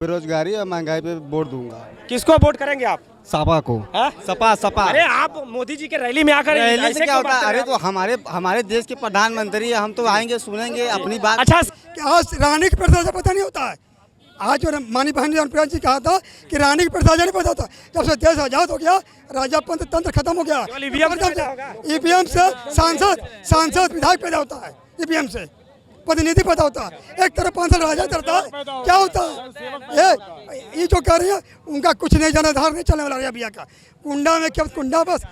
बेरोजगारी और महंगाई पे वोट दूंगा। किसको वोट करेंगे आप? सपा को। हाँ? सपा। अरे आप मोदी जी के रैली में आकर रैली से ऐसे क्या क्यों होता बात है? कर रहे अरे हैं तो हमारे देश के प्रधानमंत्री है, हम तो आएंगे सुनेंगे अपनी बात। अच्छा कि आज रानी की प्रजा पता नहीं होता है। आज जो मानी बहन जी कहा था कि रानी की प्रजा नहीं पता था। जब से देश आजाद हो गया राजा तंत्र खत्म हो गया। केवल ईवीएम से पैदा होगा। ईवीएम से सांसद विधायक पैदा होता है, ईवीएम से प्रतिनिधि पैदा होता है। एक तरफ 5 साल राजा करता है, क्या होता है? ये जो कह रहे हैं उनका कुछ नहीं जाना, धार नहीं चलने वाला भैया का। कुंडा में क्या कुंडा, बस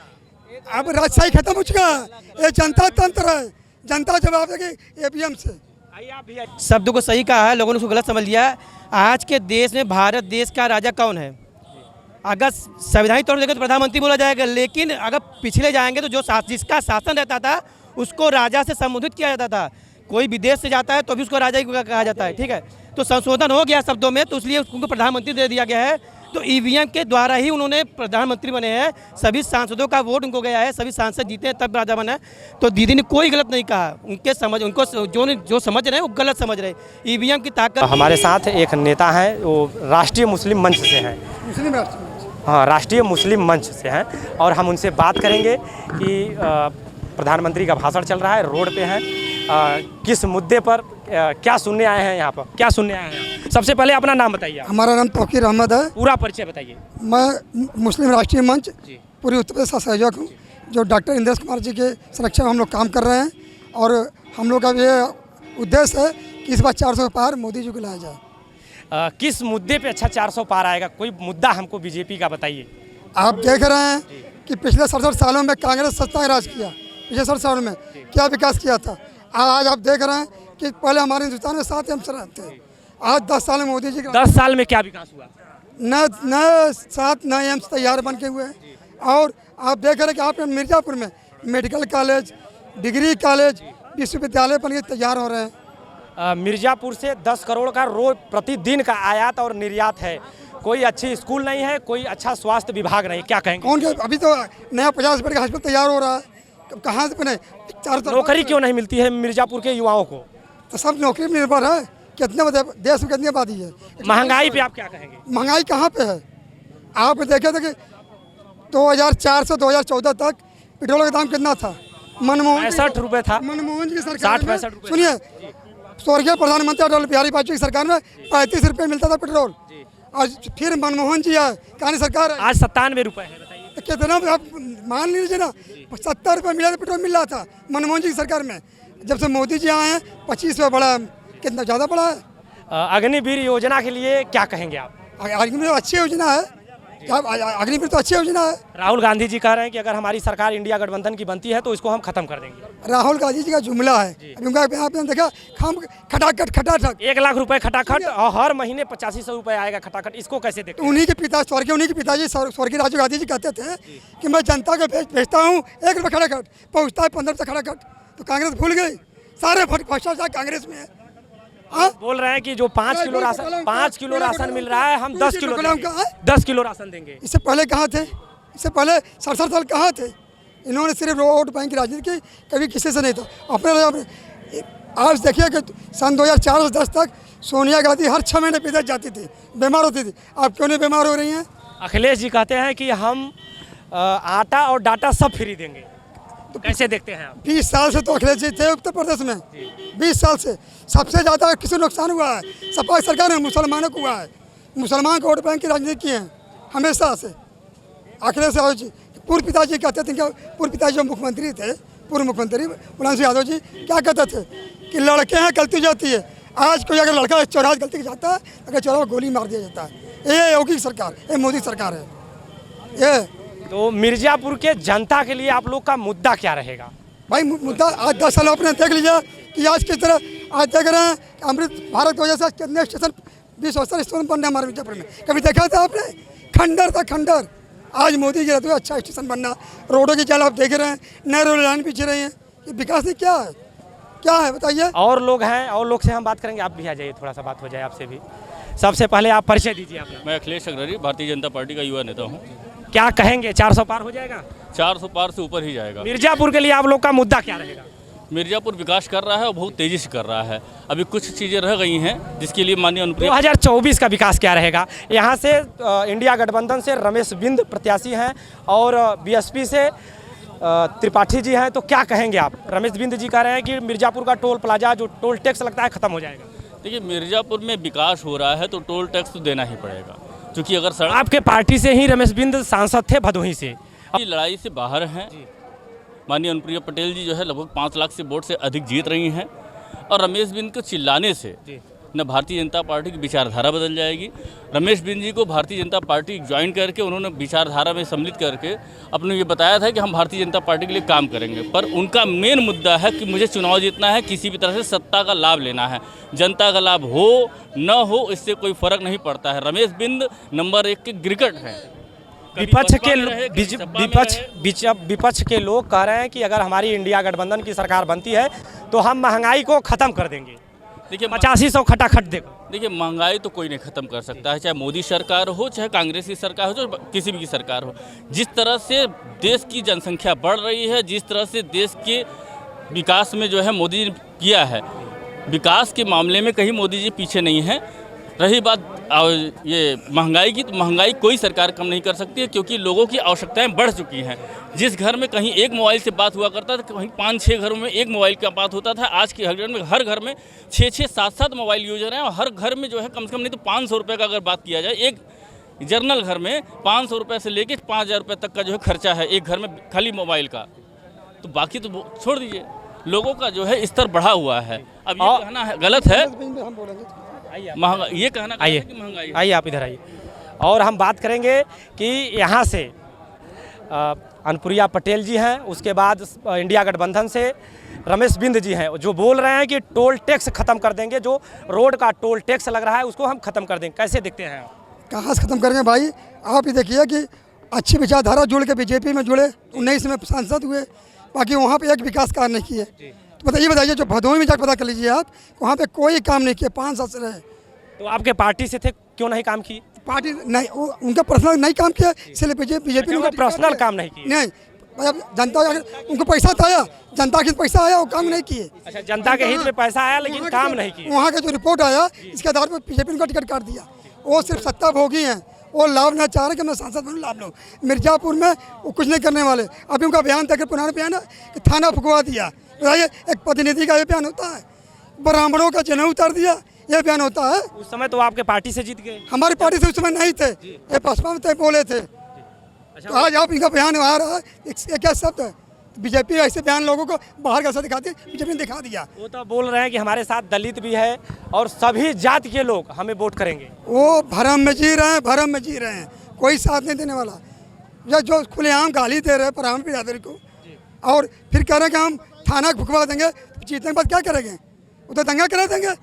अब राजशाही खत्म हो चुका है। ये जनता तंत्र है, जनता जवाब देगी ईवीएम से। शब्द को सही कहा है, लोगों ने उसको गलत समझ लिया है। आज के देश में भारत देश का राजा कौन है? अगर संवैधानिक तौर पर देखें तो प्रधानमंत्री बोला जाएगा, लेकिन अगर पिछले जाएंगे तो जो जिसका शासन रहता था उसको राजा से संबोधित किया जाता था। कोई विदेश से जाता है तो भी उसको राजा ही कहा जाता है, ठीक है। तो संशोधन हो गया शब्दों में, तो इसलिए उनको प्रधानमंत्री दे दिया गया है। तो ईवीएम के द्वारा ही उन्होंने प्रधानमंत्री बने हैं। सभी सांसदों का वोट उनको गया है, सभी सांसद जीते हैं तब राजा बना। तो दीदी ने कोई गलत नहीं कहा, उनको जो समझ रहे हैं वो गलत समझ रहे हैं। ईवीएम की ताकत। हमारे साथ एक नेता हैं, वो राष्ट्रीय मुस्लिम मंच से हैं। मुस्लिम राष्ट्र, हाँ, राष्ट्रीय मुस्लिम मंच से हैं, और हम उनसे बात करेंगे कि प्रधानमंत्री का भाषण चल रहा है, रोड पे हैं, किस मुद्दे पर क्या सुनने आए हैं, यहाँ पर क्या सुनने आए हैं। सबसे पहले अपना नाम बताइए। हमारा नाम तौकीर अहमद है। पूरा परिचय बताइए। मैं मुस्लिम राष्ट्रीय मंच पूरी उत्तर प्रदेश का संयोजक हूँ, जो डॉक्टर इंद्रेश कुमार जी के संरक्षण में हम लोग काम कर रहे हैं। और हम लोग का ये उद्देश्य है कि इस बार 400 पार मोदी जी को लाया जाए। किस मुद्दे पे अच्छा 400 पार आएगा? कोई मुद्दा हमको बीजेपी का बताइए। आप देख रहे हैं कि पिछले 67 सालों में कांग्रेस सत्ता राज किया। पिछले 67 सालों में क्या विकास किया था? आज आप देख रहे हैं कि पहले हमारे हिंदुस्तान में 7 एम्स थे, आज 10 साल में मोदी जी 10 साल में क्या विकास हुआ? नए 7 नए एम्स तैयार बन के हुए हैं। और आप देख रहे हैं कि आप मिर्ज़ापुर में मेडिकल कॉलेज, डिग्री कॉलेज, विश्वविद्यालय बन के तैयार हो रहे हैं। मिर्ज़ापुर से 10 करोड़ का रोज प्रतिदिन का आयात और निर्यात है। कोई अच्छी स्कूल नहीं है, कोई अच्छा स्वास्थ्य विभाग नहीं, क्या कहेंगे? कौन अभी तो नया 50 बेड का हॉस्पिटल तैयार हो रहा है, कहाँ से बने? नौकरी क्यों नहीं मिलती है मिर्ज़ापुर के युवाओं को? तो सब नौकरी पर निर्भर है। कितने देश में कितनी आबादी है? महंगाई पे आप क्या कहेंगे? महंगाई कहाँ पे है? आप देखे थे कि 2004 से 2014 तक पेट्रोल का दाम कितना था? मनमोहन 65 रुपये था। मनमोहन जी की सरकार 60-65 रुपये। सुनिए, स्वर्गीय प्रधानमंत्री अटल बिहारी वाजपेयी की सरकार में 35 रुपये मिलता था पेट्रोल। आज फिर मनमोहन जी है, कहानी सरकार है, आज 97 रुपये है। बताइए तो कितना आप मान लीजिए ना, 70 रुपये मिला था पेट्रोल मिल रहा था मनमोहन जी की सरकार में। जब से मोदी जी आए हैं 25 रुपये बढ़ा, कितना ज़्यादा बढ़ा है। अग्निवीर योजना के लिए क्या कहेंगे आप? अग्निवीर अच्छी योजना है, अग्निवीर तो अच्छी योजना है। राहुल गांधी जी कह रहे हैं कि अगर हमारी सरकार इंडिया गठबंधन की बनती है तो इसको हम खत्म कर देंगे। राहुल गांधी जी का जुमला है, अभी उनका आपने देखा, खाम खटाखट 1 लाख रुपए खटाखट, और हर महीने 8500 रुपए आएगा खटाखट। इसको कैसे देखते हैं? उन्हीं के पिताजी स्वर्गीय राजीव गांधी जी कहते थे कि मैं जनता को भेजता हूँ 1 रुपये खटाखट, पहुँचता है 15 रुपये खटाखट। तो कांग्रेस भूल गई, सारे भ्रष्टाचार कांग्रेस में है। बोल रहे हैं कि जो 5 किलो राशन मिल रहा है, हम 10 किलो राशन देंगे। इससे पहले कहाँ थे? इससे पहले 67 साल कहाँ थे? इन्होंने सिर्फ वोट बैंक की राजनीति की, कभी किसी से नहीं था अपने। आज देखिए कि सन 2004 से 10 तक सोनिया गांधी हर 6 महीने विदेश जाती थी, बीमार होती थी। आप क्यों नहीं बीमार हो रही हैं? अखिलेश जी कहते हैं कि हम आटा और डाटा सब फ्री देंगे। तो कैसे देखते हैं आप? 20 साल से तो अखिलेश जी थे उत्तर प्रदेश में। 20 साल से सबसे ज़्यादा किसी नुकसान हुआ है सपा सरकार में मुसलमानों को हुआ है। मुसलमान को वोट बैंक की राजनीति की है हमेशा से। अखिलेश यादव जी पूर्व पिताजी कहते थे, क्या पूर्व पिताजी जो मुख्यमंत्री थे, पूर्व मुख्यमंत्री मुलायम सिंह यादव जी क्या कहते थे कि लड़के हैं गलती जाती है। आज कोई अगर लड़का चौराहा गलती जाता है, अगर चौराहा गोली मार दिया जाता है। ये योगी सरकार, ये मोदी सरकार है ये। तो मिर्ज़ापुर के जनता के लिए आप लोग का मुद्दा क्या रहेगा? भाई मुद्दा आज 10 साल आपने देख लीजिए कि आज किस तरह आज देख रहे हैं कि अमृत भारत की वजह से कितने स्टेशन 20 स्टेशन बन रहे हमारे मिर्जापुर में। कभी देखा था आपने? खंडर था खंडर। आज मोदी जी रहते हुए अच्छा स्टेशन बनना, रोडों की चाल आप देख रहे हैं, नए रोड लाइन पीछे रही है। ये विकास नहीं क्या है? क्या है बताइए? और लोग हैं, और लोग से हम बात करेंगे। आप भी आ जाइए, थोड़ा सा बात हो जाए आपसे भी। सबसे पहले आप परिचय दीजिए अपना। मैं अखिलेश अग्रवाल, भारतीय जनता पार्टी का युवा नेता हूँ। क्या कहेंगे, 400 पार हो जाएगा? 400 पार से ऊपर ही जाएगा। मिर्ज़ापुर के लिए आप लोग का मुद्दा क्या रहेगा? मिर्ज़ापुर विकास कर रहा है और बहुत तेज़ी से कर रहा है। अभी कुछ चीज़ें रह गई हैं जिसके लिए माननीय अनुप्रिया 2024 का विकास क्या रहेगा? यहाँ से इंडिया गठबंधन से रमेश बिंद प्रत्याशी हैं और बीएसपी से त्रिपाठी जी हैं, तो क्या कहेंगे आप? रमेश बिंद जी कह रहे हैं कि मिर्ज़ापुर का टोल प्लाजा जो टोल टैक्स लगता है ख़त्म हो जाएगा। देखिए, मिर्ज़ापुर में विकास हो रहा है तो टोल टैक्स तो देना ही पड़ेगा, क्योंकि अगर सड़क आपके पार्टी से ही रमेश बिंद सांसद थे भदोही से, की लड़ाई से बाहर हैं। माननीय अनुप्रिया पटेल जी जो है लगभग 5 लाख से वोट से अधिक जीत रही हैं, और रमेश बिंद को चिल्लाने से न भारतीय जनता पार्टी की विचारधारा बदल जाएगी। रमेश बिंद जी को भारतीय जनता पार्टी ज्वाइन करके उन्होंने विचारधारा में सम्मिलित करके अपने ये बताया था कि हम भारतीय जनता पार्टी के लिए काम करेंगे, पर उनका मेन मुद्दा है कि मुझे चुनाव जीतना है, किसी भी तरह से सत्ता का लाभ लेना है। जनता का लाभ हो न हो इससे कोई फर्क नहीं पड़ता है। रमेश बिंद नंबर 1 के क्रिकेट हैं। विपक्ष के लोग कह रहे हैं कि अगर हमारी इंडिया गठबंधन की सरकार बनती है तो हम महंगाई को ख़त्म कर देंगे। देखिए, 8500 खटाखट देखो। देखिए, महंगाई तो कोई नहीं ख़त्म कर सकता है, चाहे मोदी सरकार हो, चाहे कांग्रेस की सरकार हो, चाहे किसी भी की सरकार हो। जिस तरह से देश की जनसंख्या बढ़ रही है, जिस तरह से देश के विकास में जो है मोदी जी ने किया है, विकास के मामले में कहीं मोदी जी पीछे नहीं है। रही बात ये महंगाई की, तो महंगाई कोई सरकार कम नहीं कर सकती है, क्योंकि लोगों की आवश्यकताएं बढ़ चुकी हैं। जिस घर में कहीं एक मोबाइल से बात हुआ करता था, कहीं 5-6 घरों में एक मोबाइल का बात होता था। आज के हर घर में 6-6, 7-7 मोबाइल यूजर हैं, और हर घर में जो है कम से कम नहीं तो 500 रुपये का अगर बात किया जाए, एक जर्नल घर में 500 रुपये से लेकर 5000 रुपये तक का जो है खर्चा है एक घर में खाली मोबाइल का। तो बाकी तो छोड़ दीजिए, लोगों का जो है स्तर बढ़ा हुआ है। अब ये कहना है गलत है, महंगा ये कहना आइए कि महंगाई आइए आप इधर आइए, और हम बात करेंगे कि यहाँ से अनुप्रिया पटेल जी हैं, उसके बाद इंडिया गठबंधन से रमेश बिंद जी हैं, जो बोल रहे हैं कि टोल टैक्स ख़त्म कर देंगे। जो रोड का टोल टैक्स लग रहा है उसको हम ख़त्म कर देंगे। कैसे देखते हैं आप? कहाँ से ख़त्म करेंगे भाई? आप ही देखिए कि अच्छी विचारधारा जुड़ के बीजेपी में जुड़े, 19 में सांसद हुए, बाकी वहाँ पे एक विकास कार्य नहीं किए। तो बताइए जो भदोही में जाकर पता कर लीजिए आप, वहाँ पे कोई काम नहीं किया, 5 साल से रहे। तो आपके पार्टी से थे, क्यों नहीं काम किए? पार्टी नहीं, उनका पर्सनल नहीं काम किया, इसलिए बीजेपी ने पर्सनल काम नहीं किया। नहीं, जनता उनको पैसा आया, जनता के पैसा आया, वो काम नहीं किए। अच्छा, जनता के हित में पैसा आया लेकिन काम नहीं किए। वहाँ का जो रिपोर्ट आया, इसके आधार पर बीजेपी ने टिकट काट दिया। वो सिर्फ सत्ता भोगी हैं, वो लाभ ना चाह रहे कि मैं सांसद बनूँ, लाभ लो। मिर्ज़ापुर में वो कुछ नहीं करने वाले। अभी उनका बयान था कि पुराना बयान है कि थाना फुकवा दिया। बताइए, एक प्रतिनिधि का ये बयान होता है? ब्राह्मणों का जनेऊ उतार दिया, ये बयान होता है? उस समय तो आपके पार्टी से जीत गए। हमारी पार्टी से उस समय नहीं थे, ये बसपा में बोले थे। तो आज आप इनका बयान आ रहा है, ये क्या शब्द है? बीजेपी ऐसे बयान लोगों को बाहर कैसा दिखाती है, बीजेपी ने दिखा दिया। वो तो बोल रहे हैं कि हमारे साथ दलित भी है और सभी जाति के लोग हमें वोट करेंगे। वो भरम में जी रहे हैं, भरम में जी रहे हैं, कोई साथ नहीं देने वाला। जो खुलेआम गाली दे रहे हैं ब्राह्मण बिरादरी को, और फिर कह रहे हैं कि हम थाना फुकवा देंगे, जीतने के बाद क्या करेंगे? वो तो दंगा करा देंगे।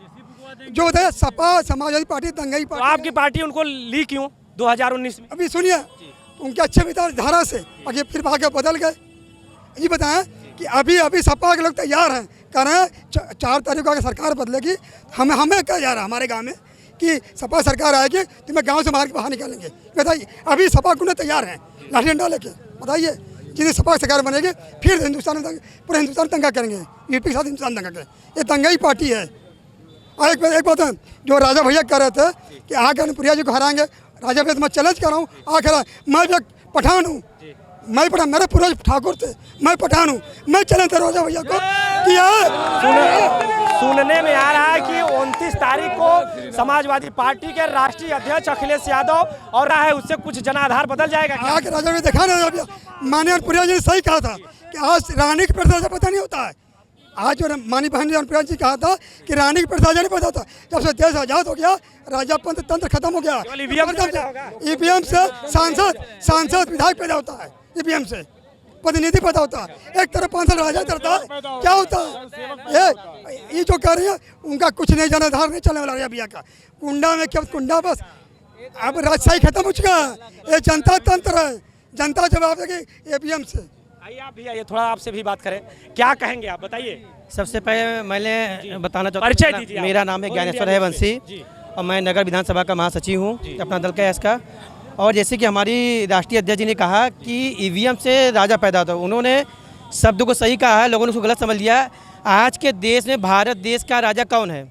जो होता है सपा समाजवादी पार्टी दंगा ही पार्टी। तो आपकी पार्टी उनको ली क्यों 2019 में? अभी सुनिए, उनके अच्छे विचारधारा से आगे फिर आगे बदल गए। ये बताएं कि अभी सपा के लोग तैयार हैं, कह रहे हैं 4 तारीख को अगर सरकार बदलेगी, हमें क्या जा रहा है हमारे गांव में कि सपा सरकार आएगी तो मैं गांव से मार के बाहर निकालेंगे। बताइए, अभी सपा को तैयार हैं लाठी डंडा लेके। बताइए, जिस सपा सरकार बनेगी फिर हिंदुस्तान पूरे हिंदुस्तान दंगा करेंगे, यूपी के साथ हिंदुस्तान दंगा करेंगे। ये दंगा ही पार्टी है। और एक बात है, जो राजा भैया कह रहे थे कि आकर अनुप्रिया जी को हराएंगे, राजा भैया तो मैं चैलेंज कर रहा हूँ, आकर मैं भी पठान हूँ, मैं पठान, मेरे पूर्वज ठाकुर थे, मैं पठान हूँ, मैं चैलेंज कर राजा भैया को किया। सुनने में आ रहा है कि 29 तारीख को समाजवादी पार्टी के राष्ट्रीय अध्यक्ष अखिलेश यादव और रहा है, उससे कुछ जनाधार बदल जाएगा क्या? आके राजा भैया देखा ना, माननीय अनुप्रिया जी ने सही कहा था कि आज रानी की प्रजा पता नहीं होता है। आज जो मानी बहन अनुप्रिया जी कहा था कि रानी की प्रजा नहीं पता था। जब से देश आजाद हो गया, राजा तंत्र खत्म हो गया। ईवीएम से सांसद विधायक पैदा होता है, ईवीएम से प्रतिनिधि पैदा होता है। एक तरफ 5 साल राजा करता है, क्या होता है? ये जो कह रही है, उनका कुछ नहीं, जनाधार नहीं चलने वाला भैया का। कुंडा में क्या कुंडा, बस अब राजशाही खत्म हो चुका है। ये जनता तंत्र है, जनता जवाब देगी ईवीएम से। आइए आप भी आइए, थोड़ा आपसे भी बात करें, क्या कहेंगे आप, बताइए। सबसे पहले मैं बताना परिचय चाहता दीजिए हूँ, आप। मेरा नाम है ज्ञानेश्वर है वंशी और मैं नगर विधानसभा का महासचिव हूँ, अपना दल का है इसका। और जैसे कि हमारी राष्ट्रीय अध्यक्ष जी ने कहा कि ईवीएम से राजा पैदा होता है, उन्होंने शब्द को सही कहा है, लोगों ने उसको गलत समझ लिया। आज के देश में भारत देश का राजा कौन है?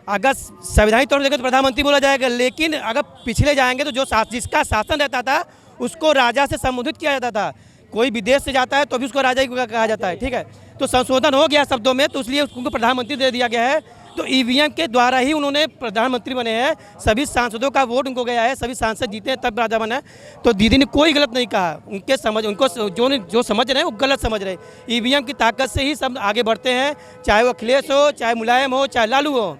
अगर संवैधानिक तौर पर देखें तो प्रधानमंत्री बोला जाएगा, लेकिन अगर पिछले जाएंगे तो जो जिसका शासन रहता था उसको राजा से संबोधित किया जाता था। कोई विदेश से जाता है तो भी उसको राजा ही कहा जाता है, ठीक है। तो संशोधन हो गया शब्दों में, तो इसलिए उनको प्रधानमंत्री दे दिया गया है। तो ईवीएम के द्वारा ही उन्होंने प्रधानमंत्री बने हैं, सभी सांसदों का वोट उनको गया है, सभी सांसद जीते हैं तब राजा बने। तो दीदी ने कोई गलत नहीं कहा, उनको जो समझ रहे हैं वो गलत समझ रहे हैं। ईवीएम की ताकत से ही सब आगे बढ़ते हैं, चाहे वो अखिलेश हो, चाहे मुलायम हो, चाहे लालू हो,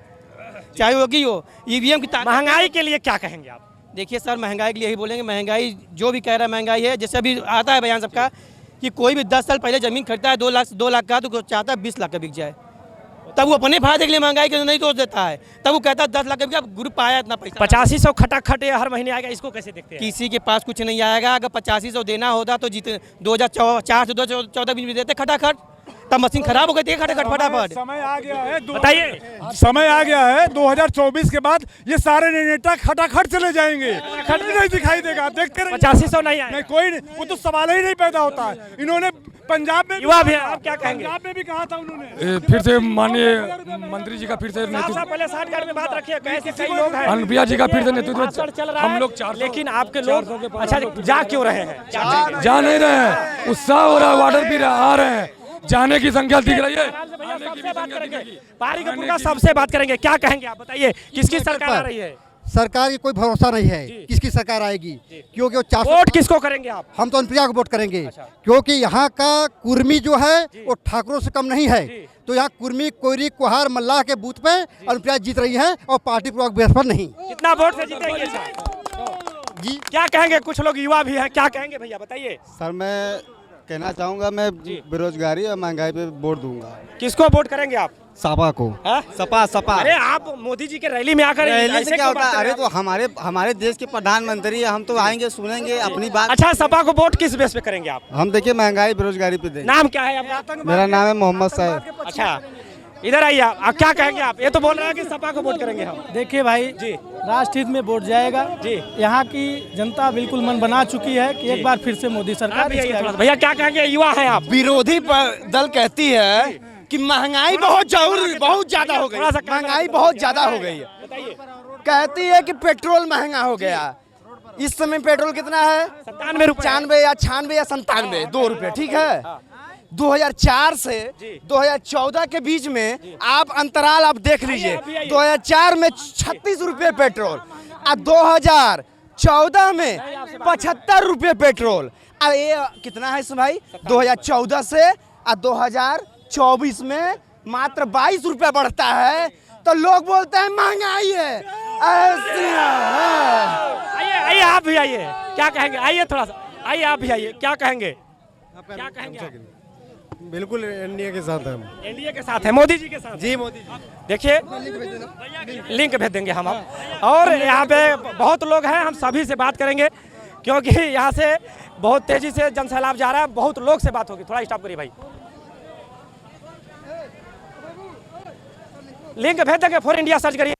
चाहे योगी हो। ईवीएम की ताकत। महंगाई के लिए क्या कहेंगे आप? देखिए सर, महंगाई के लिए यही बोलेंगे, महंगाई जो भी कह रहा है महंगाई है। जैसे अभी आता है बयान सबका कि कोई भी 10 साल पहले ज़मीन खरीदता है 2 लाख का, तो चाहता है 20 लाख का बिक जाए, तब वो अपने फायदे के लिए महंगाई के नहीं दोष देता है, तब वो कहता है 10 लाख का बिका, ग्रुप आया इतना पैसा 8500 खटाखट हर महीने आएगा, इसको कैसे देखते हैं? किसी के पास कुछ नहीं आएगा। अगर 8500 देना होता तो जीते 2004 से 2014 बीच में देते खटाखट, तब मशीन खराब हो गई थी खटाखट फटाफट। समय आ गया है, बताइए। समय आ गया है 2024 के बाद ये सारे नेता खटाखट चले जाएंगे, खट नहीं दिखाई देगा, आप देखते रहिए। 8500 नहीं आएगा। नहीं, कोई नहीं, वो तो सवाल ही नहीं पैदा होता है। इन्होंने पंजाब में युवा भी, आप क्या कहेंगे? पंजाब में भी कहा था उन्होंने। फिर से माननीय मंत्री जी का फिर से साहब पहले 60 गाड़ी में बात रखिए, कैसे कई लोग हैं, अनुप्रिया जी का फिर से भाषण नेतृत्व चल रहा है, हम लोग 400 लेकिन आपके लोग अच्छा जा क्यों रहे हैं? जा नहीं रहे हैं, उत्साह हो रहा है, वाटर भी आ रहे हैं, जाने की संख्या दिख रही है। सबसे बात करेंगे, पारी कपूर का सबसे बात करेंगे, क्या कहेंगे आप? बताइए, किसकी सरकार आ रही है? सरकार की कोई भरोसा नहीं है, किसकी सरकार आएगी, क्योंकि वो 400 वोट किसको करेंगे आप? हम तो अनुप्रिया को वोट करेंगे, क्योंकि यहाँ का कुर्मी जो है वो ठाकुरों से कम नहीं है। तो यहाँ कुर्मी, कोयरी, कुहार, मल्लाह के बूथ पे अनुप्रिया जीत रही है और पार्टी पूर्वक बेस पर नहीं। कितना वोट से जीतेंगे साहब जी? क्या कहेंगे? कुछ लोग युवा भी हैं, क्या कहेंगे भैया बताइए? सर मैं कहना चाहूँगा, मैं बेरोजगारी और महंगाई पे वोट दूंगा। किसको वोट करेंगे आप? सपा को। हाँ? सपा। अरे आप मोदी जी के रैली में आकर रैली ऐसे से क्या क्यों होता बात है? कर रहे अरे हैं? तो हमारे देश के प्रधानमंत्री है, हम तो आएंगे सुनेंगे अपनी बात। अच्छा, सपा को वोट किस बेस पे करेंगे आप? हम देखिए महंगाई बेरोजगारी पे देंगे। नाम क्या है आपका? मेरा नाम है मोहम्मद साहब। अच्छा, इधर आइए आप क्या कहेंगे आप? ये तो बोल रहे हैं कि सपा को वोट करेंगे हम। देखिए भाई जी, राष्ट्रहित में वोट जाएगा जी। यहाँ की जनता बिल्कुल मन बना चुकी है कि एक बार फिर से मोदी सरकार। भैया क्या कहेंगे? युवा है आप। विरोधी दल कहती है कि महंगाई बहुत ज्यादा हो गई, महंगाई बहुत ज्यादा हो गई है। कहती है कि पेट्रोल महंगा हो गया। इस समय पेट्रोल कितना है? 97 रुपए, 95 या 96 या 97, 2 रुपए, ठीक है। 2004 से 2014 के बीच में आप अंतराल आप देख लीजिए। 2004 में 36 रुपए पेट्रोल और 2014 में 75 रुपए पेट्रोल। अब ये कितना है इसमें भाई? 2014 से और 2024 में मात्र 22 रुपए बढ़ता है, तो लोग बोलते हैं महंगाई है। आइए आप भी आइए, क्या कहेंगे? आइए थोड़ा सा, आइए आप भी आइए, क्या कहेंगे? क्या कहेंगे आप? बिल्कुल एनडीए के साथ है, एनडीए के साथ है, मोदी जी के साथ जी, मोदी जी। देखिए, लिंक भेज देंगे हम आप। और यहाँ पे बहुत लोग हैं, हम सभी से बात करेंगे क्योंकि यहाँ से बहुत तेजी से जनसैलाब जा रहा है, बहुत लोग से बात होगी। थोड़ा स्टॉप करिए भाई, लिंक भेज देंगे, फॉर इंडिया सर्च करिए।